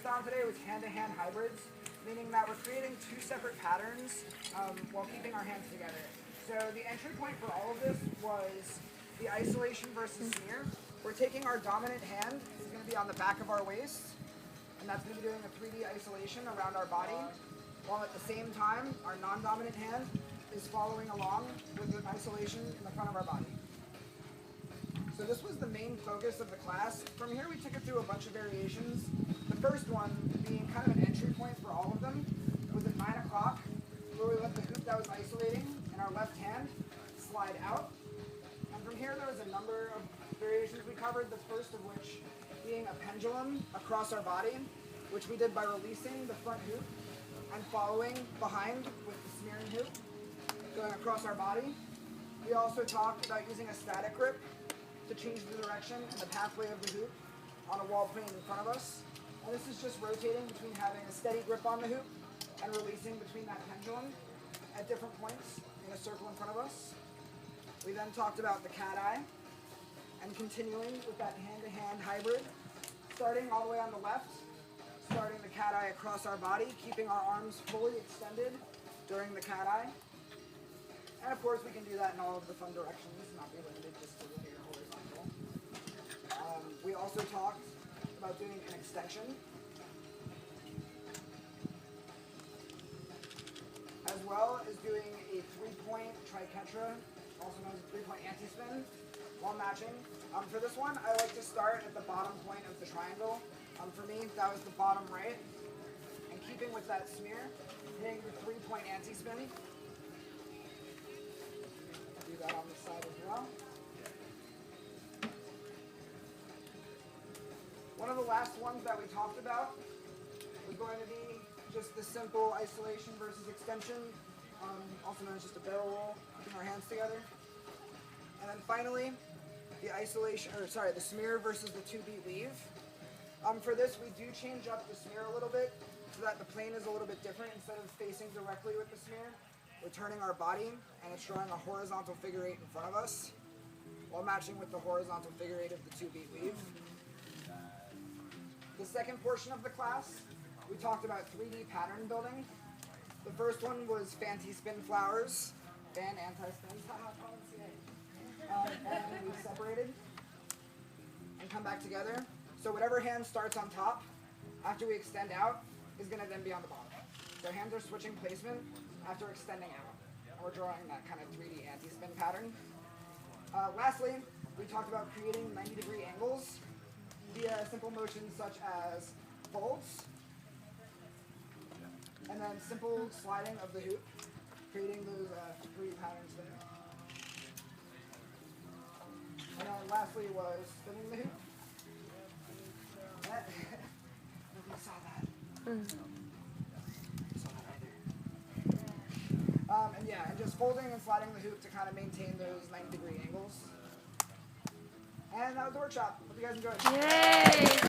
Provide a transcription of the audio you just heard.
focused on today was hand-to-hand hybrids, meaning that we're creating two separate patterns while keeping our hands together. So the entry point for all of this was the isolation versus smear. We're taking our dominant hand, is going to be on the back of our waist, and that's going to be doing a 3D isolation around our body, while at the same time, our non-dominant hand is following along with an isolation in the front of our body. So this was the main focus of the class. From here we took it through a bunch of variations. The first one being kind of an entry point for all of them was at 9 o'clock, where we let the hoop that was isolating in our left hand slide out. And from here there was a number of variations we covered, the first of which being a pendulum across our body, which we did by releasing the front hoop and following behind with the smearing hoop, going across our body. We also talked about using a static grip to change the direction and the pathway of the hoop on a wall plane in front of us. And this is just rotating between having a steady grip on the hoop and releasing between that pendulum at different points in a circle in front of us. We then talked about the cat eye and continuing with that hand-to-hand hybrid, starting all the way on the left, starting the cat eye across our body, keeping our arms fully extended during the cat eye. And of course we can do that in all of the fun directions, not be limited just to linear horizontal. We also talked about doing an extension, as well as doing a three-point triquetra, also known as a three-point anti-spin, while matching. For this one, I like to start at the bottom point of the triangle. For me, that was the bottom right. And keeping with that smear, hitting the three-point anti-spin. Do that on this side as well. One of the last ones that we talked about was going to be just the simple isolation versus extension, also known as just a barrel roll, keeping our hands together. And then finally, the smear versus the two-beat weave. For this, we do change up the smear a little bit so that the plane is a little bit different. Instead of facing directly with the smear, we're turning our body and it's drawing a horizontal figure eight in front of us while matching with the horizontal figure eight of the two-beat weave. The second portion of the class, we talked about 3D pattern building. The first one was fancy spin flowers, and anti-spins, and we separated and come back together. So whatever hand starts on top, after we extend out, is going to then be on the bottom. So hands are switching placement after extending out. And we're drawing that kind of 3D anti-spin pattern. Lastly, we talked about creating 90-degree angles via simple motions such as folds, and then simple sliding of the hoop, creating those 3 patterns there. And then lastly was spinning the hoop. Nobody saw that. Saw that either. And yeah, and just folding and sliding the hoop to kind of maintain those 90-degree angles. And that was the workshop. Hope you guys enjoyed. Yay!